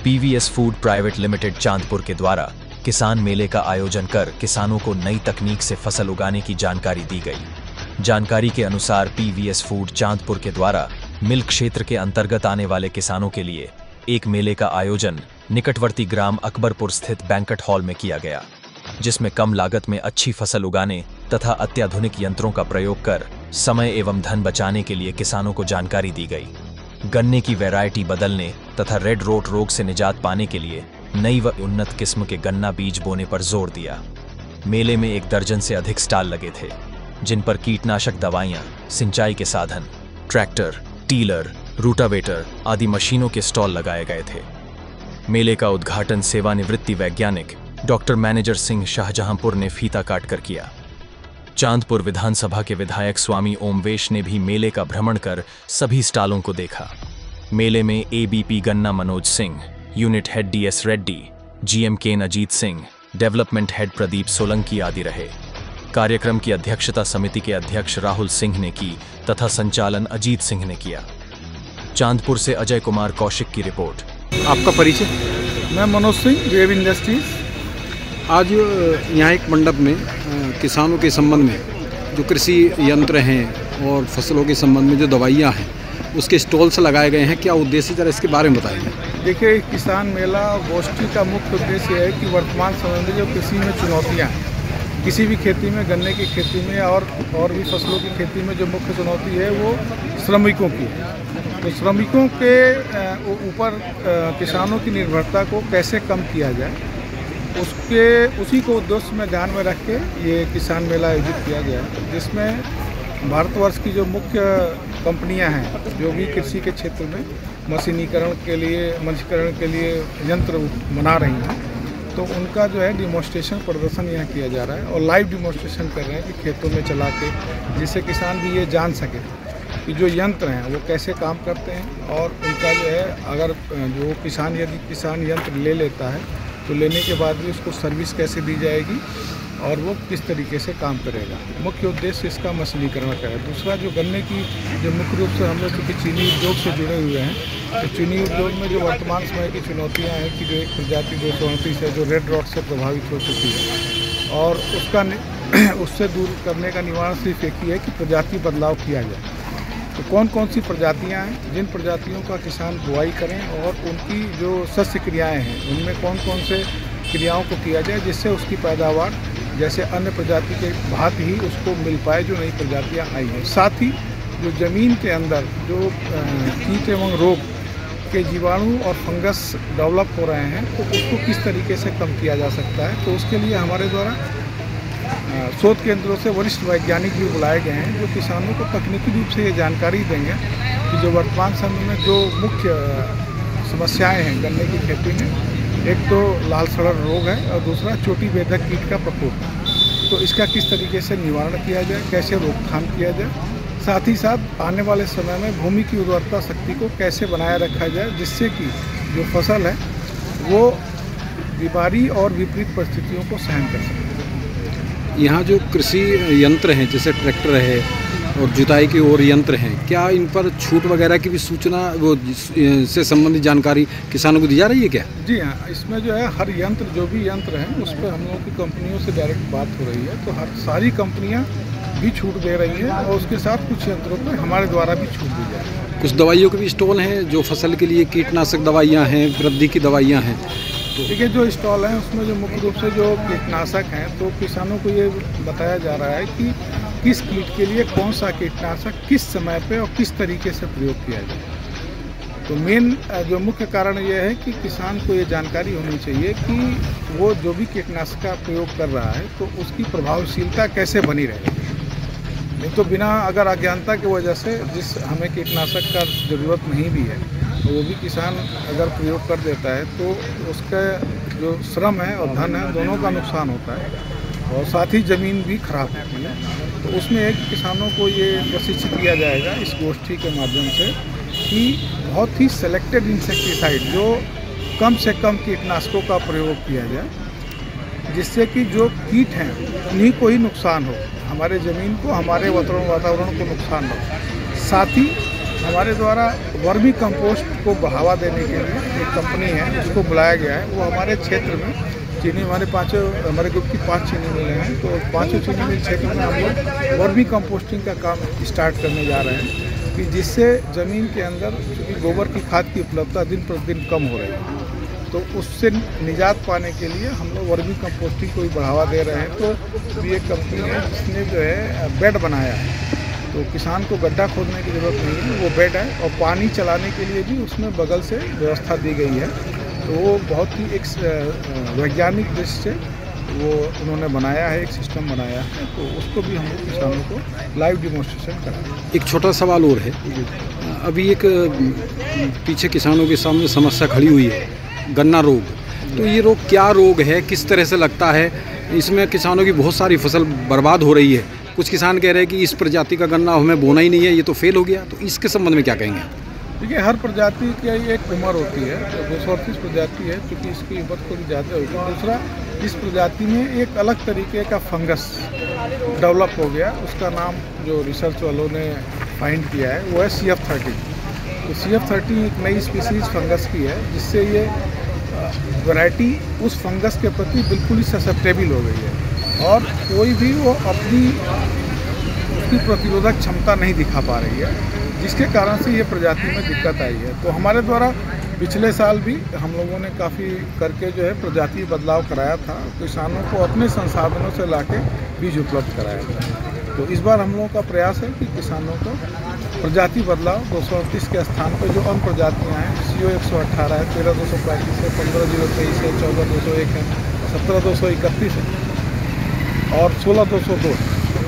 PVS food private limited Chandpur के द्वारा किसान मेले का आयोजन कर किसानों को नई तकनीक से फसल उगाने की जानकारी दी गई। जानकारी के अनुसार पीवीएस फूड चांदपुर के द्वारा मिल क्षेत्र के अंतर्गत आने वाले किसानों के लिए एक मेले का आयोजन निकटवर्ती ग्राम अकबरपुर स्थित बैंक्वेट हॉल में किया गया, जिसमें कम लागत में अच्छी फसल उगाने तथा अत्याधुनिक यंत्रों का प्रयोग कर समय एवं धन बचाने के लिए किसानों को जानकारी दी गई। गन्ने की वैरायटी बदलने तथा रेड रोट रोग से निजात पाने के लिए नई व उन्नत किस्म के गन्ना बीज बोने पर जोर दिया। मेले में 1 दर्जन से अधिक स्टॉल लगे थे, जिन पर कीटनाशक दवाइयां, सिंचाई के साधन, ट्रैक्टर, टीलर, रूटावेटर आदि मशीनों के स्टॉल लगाए गए थे। मेले का उद्घाटन सेवानिवृत्ति वैज्ञानिक डॉक्टर मैनेजर सिंह शाहजहांपुर ने फीता काटकर किया। चांदपुर विधानसभा के विधायक स्वामी ओमवेश ने भी मेले का भ्रमण कर सभी स्टॉलों को देखा। मेले में एबीपी गन्ना Manoj Singh, unit head DS Reddy, GM cane Ajit Singh, development head Pradeep Solanki आदि रहे। कार्यक्रम की अध्यक्षता समिति के अध्यक्ष राहुल सिंह ने की तथा संचालन अजीत सिंह ने किया। चांदपुर से अजय कुमार कौशिक की रिपोर्ट। आपका परिचय? मैं मनोज सिंह, वेव इंडस्ट्रीज। आज यहाँ एक मंडप में किसानों के संबंध में जो कृषि यंत्र हैं और फसलों के संबंध में जो दवाइयाँ हैं उसके स्टॉल्स लगाए गए हैं। क्या उद्देश्य, जरा इसके बारे में बताइए। देखिए, किसान मेला गोष्ठी का मुख्य उद्देश्य है कि वर्तमान समय में जो कृषि में चुनौतियाँ हैं, किसी भी खेती में, गन्ने की खेती में और भी फसलों की खेती में जो मुख्य चुनौती है वो श्रमिकों की है। तो श्रमिकों के ऊपर किसानों की निर्भरता को कैसे कम किया जाए, उसी को उद्देश्य में ध्यान में रख के ये किसान मेला आयोजित किया गया है, जिसमें भारतवर्ष की जो मुख्य कंपनियां हैं जो भी कृषि के क्षेत्र में मशीनीकरण के लिए यंत्र बना रही हैं, तो उनका जो है डिमॉन्स्ट्रेशन प्रदर्शन यहाँ किया जा रहा है और लाइव डिमॉन्स्ट्रेशन कर रहे हैं कि खेतों में चला के, जिससे किसान भी ये जान सके कि जो यंत्र हैं वो कैसे काम करते हैं और उनका जो है अगर जो यदि किसान यंत्र ले लेता है तो लेने के बाद भी उसको सर्विस कैसे दी जाएगी और वो किस तरीके से काम करेगा। मुख्य उद्देश्य इसका मशीनीकरण का है। दूसरा, जो गन्ने की जो मुख्य रूप से हम लोग क्योंकि चीनी उद्योग से जुड़े हुए हैं, तो चीनी उद्योग में जो वर्तमान समय की चुनौतियां हैं कि जो एक प्रजाति 229 है जो रेड रॉट से प्रभावित हो चुकी है और उससे दूर करने का निवारण सिर्फ एक ही है कि प्रजाति बदलाव किया जाए। तो कौन कौन सी प्रजातियां हैं, जिन प्रजातियों का किसान बुआई करें और उनकी जो शस्य क्रियाएँ हैं उनमें कौन कौन से क्रियाओं को किया जाए जिससे उसकी पैदावार जैसे अन्य प्रजाति के भांति ही उसको मिल पाए जो नई प्रजातियां आई हैं। साथ ही जो ज़मीन के अंदर जो कीट एवं रोग के जीवाणु और फंगस डेवलप हो रहे हैं, तो उसको किस तरीके से कम किया जा सकता है। तो उसके लिए हमारे द्वारा शोध केंद्रों से वरिष्ठ वैज्ञानिक भी बुलाए गए हैं जो किसानों को तकनीकी रूप से ये जानकारी देंगे कि जो वर्तमान समय में जो मुख्य समस्याएँ हैं गन्ने की खेती में, एक तो लाल सड़र रोग है और दूसरा चोटी बेधक कीट का प्रकोप है। तो इसका किस तरीके से निवारण किया जाए, कैसे रोकथाम किया जाए, साथ ही साथ आने वाले समय में भूमि की उर्वरता शक्ति को कैसे बनाए रखा जाए जिससे कि जो फसल है वो बीमारी और विपरीत परिस्थितियों को सहन कर सके। यहाँ जो कृषि यंत्र हैं जैसे ट्रैक्टर है और जुताई के और यंत्र हैं, क्या इन पर छूट वगैरह की भी सूचना वो से संबंधित जानकारी किसानों को दी जा रही है क्या? जी हाँ, इसमें जो है हर यंत्र, जो भी यंत्र हैं उस पर हम लोगों की कंपनियों से डायरेक्ट बात हो रही है, तो सारी कंपनियां भी छूट दे रही हैं और उसके साथ कुछ यंत्रों पर हमारे द्वारा भी छूट दी जा रही है। कुछ दवाइयों के भी स्टॉल हैं जो फसल के लिए कीटनाशक दवाइयाँ हैं, वृद्धि की दवाइयाँ हैं। देखिए, जो स्टॉल हैं उसमें जो मुख्य रूप से जो कीटनाशक हैं, तो किसानों को ये बताया जा रहा है कि किस कीट के लिए कौन सा कीटनाशक किस समय पे और किस तरीके से प्रयोग किया जाए। तो मेन जो मुख्य कारण ये है कि किसान को ये जानकारी होनी चाहिए कि वो जो भी कीटनाशक का प्रयोग कर रहा है तो उसकी प्रभावशीलता कैसे बनी रहे। नहीं तो बिना अगर अज्ञानता की वजह से जिस हमें कीटनाशक का ज़रूरत नहीं भी है तो वो भी किसान अगर प्रयोग कर देता है तो उसका जो श्रम है और धन है दोनों का नुकसान होता है और साथ ही ज़मीन भी खराब होती है। तो उसमें एक किसानों को ये प्रशिक्षित किया जाएगा इस गोष्ठी के माध्यम से कि बहुत ही सेलेक्टेड इंसेक्टिसाइड, जो कम से कम कीटनाशकों का प्रयोग किया जाए जिससे कि जो कीट हैं उन्हीं को ही नुकसान हो, हमारे ज़मीन को, हमारे वातावरण को नुकसान हो। साथ ही हमारे द्वारा वर्मी कंपोस्ट को बढ़ावा देने के लिए एक कंपनी है, उसको बुलाया गया है। वो हमारे क्षेत्र में चीनी, हमारे ग्रुप की 5 चीनी मिलें हैं, तो 5 चीनी मिल क्षेत्र में हम लोग वर्मी कंपोस्टिंग का काम स्टार्ट करने जा रहे हैं कि जिससे ज़मीन के अंदर चूँकि गोबर की खाद की उपलब्धता दिन प्रतिदिन कम हो रही है, तो उससे निजात पाने के लिए हम लोग वर्मी कंपोस्टिंग को भी बढ़ावा दे रहे हैं। तो भी एक कंपनी है जिसने जो है बेड बनाया है, तो किसान को गड्ढा खोदने की ज़रूरत नहीं है, वो बेड है और पानी चलाने के लिए भी उसमें बगल से व्यवस्था दी गई है। तो वो बहुत ही एक वैज्ञानिक दृष्टि से वो उन्होंने बनाया है, एक सिस्टम बनाया है, तो उसको भी हम लोग किसानों को लाइव डिमॉन्स्ट्रेशन कराएं। एक छोटा सवाल और है, अभी एक पीछे किसानों के सामने समस्या खड़ी हुई है, गन्ना रोग। तो ये रोग क्या रोग है, किस तरह से लगता है? इसमें किसानों की बहुत सारी फसल बर्बाद हो रही है। कुछ किसान कह रहे हैं कि इस प्रजाति का गन्ना हमें बोना ही नहीं है, ये तो फेल हो गया। तो इसके संबंध में क्या कहेंगे? देखिए, हर प्रजाति की एक उम्र होती है, 238 प्रजाति है, क्योंकि इसकी उपज थोड़ी ज़्यादा होगी। दूसरा, इस प्रजाति में एक अलग तरीके का फंगस डेवलप हो गया, उसका नाम जो रिसर्च वालों ने फाइंड किया है वो है CF13। तो CF13 एक नई स्पीसीज फंगस की है, जिससे ये वैरायटी उस फंगस के प्रति बिल्कुल ही ससेप्टेबल हो गई है और कोई भी वो अपनी उसकी प्रतिरोधक क्षमता नहीं दिखा पा रही है, जिसके कारण से ये प्रजाति में दिक्कत आई है। तो हमारे द्वारा पिछले साल भी हम लोगों ने काफ़ी करके जो है प्रजाति बदलाव कराया था, किसानों को अपने संसाधनों से लाके बीज उपलब्ध कराया था। तो इस बार हम लोगों का प्रयास है कि किसानों को प्रजाति बदलाव 238 के स्थान पर जो अन्य प्रजातियाँ हैं, CO 118 है, 13235 है, 15023 है, 14201 है, 17231 है और 16202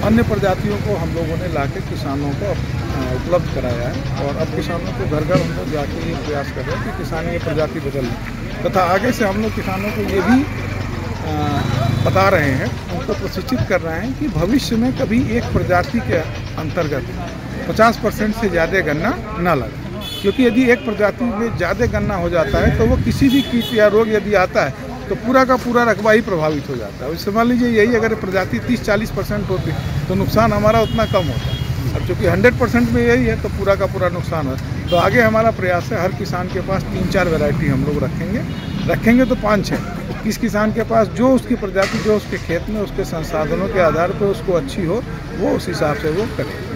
अन्य प्रजातियों को हम लोगों ने लाके किसानों को उपलब्ध कराया है। और अब किसानों को घर घर हम लोग जाके ये प्रयास कर रहे हैं कि किसान ये प्रजाति बदल लें, तथा आगे से हम लोग किसानों को ये भी बता रहे हैं, उनको प्रशिक्षित कर रहे हैं कि भविष्य में कभी एक प्रजाति के अंतर्गत 50% से ज़्यादा गन्ना ना लगे, क्योंकि यदि एक प्रजाति में ज़्यादा गन्ना हो जाता है तो वो किसी भी कीट या रोग यदि आता है तो पूरा का पूरा रकबा ही प्रभावित हो जाता है। इससे मान लीजिए यही अगर प्रजाति 30-40% होती तो नुकसान हमारा उतना कम होता है। अब चूँकि 100% में यही है तो पूरा का पूरा नुकसान है। तो आगे हमारा प्रयास है हर किसान के पास 3-4 वैरायटी हम लोग रखेंगे तो 5-6। किस किसान के पास जो उसकी प्रजाति जो उसके खेत में उसके संसाधनों के आधार पर उसको अच्छी हो, वो उस हिसाब से वो करे।